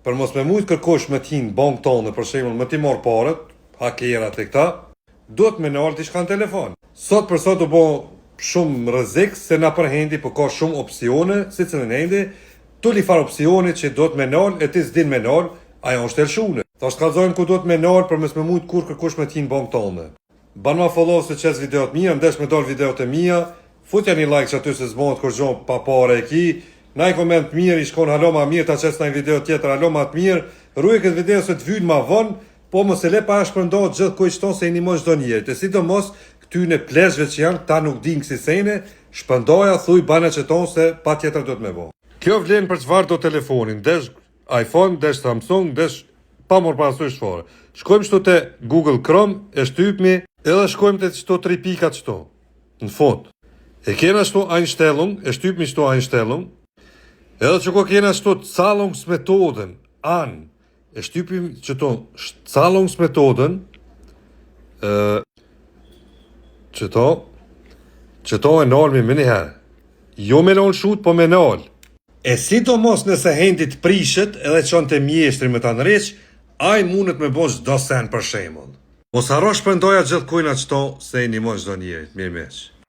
për mos me mujt kërkosh me t'hin bank tonë, për shembull, me t'i marr parët, hakerat e këta, duhet me nalë t'i shkan telefon. Sot për sot u bo shumë rrezik se na përhendi, po ka shumë opsione, si cilën endi, tu li far opsione që duhet me nalë, e ti s'din me nalë, ajo është elshune. Thash t'kallzojnë ku duhet me nalë për mes me mujt kur kërkosh me t'hin bank tonë. Ban ma follow se qes videot mija, ndesh me dal videot e mija, futja një like që aty se zbohet kur gjon pa pare e ki, na i koment mirë, i shkon halo ma mirë, ta qes na i video tjetër halo ma të mirë, rruje këtë video se të vynë ma vonë, po mos e le pa shpërndohet gjithë kuj qëton se i një mos çdo njerë, të sidomos këtyne pleshve që janë, ta nuk din kësi sene, shpëndoja, thuj, bane që tonë se pa tjetër do të me bo. Kjo vlen për çfarë do telefonin, desh iPhone, desh Samsung, desh pa mor parasysh çfarë. Shkojmë shtu te Google Chrome, e shtypmi, edhe shkojmë te çto 3 pikat çto. Në fund. E kena shtu Einstellung, e shtypmi shtu Einstellung. Edhe që ko kena shtu Zahlungsmethoden, an. E shtypim qëto Zahlungsmethoden, qëto e nalmi me njëherë. Jo me nalë shut, po me nalë. E sidomos nëse hendit prishet edhe qënë të mjeshtri me të nërreq, aj mundet me bosh do sen për shemull. Mos haro shpëndoja gjithë kujna qëto se i një mos do njerit, mirë meq.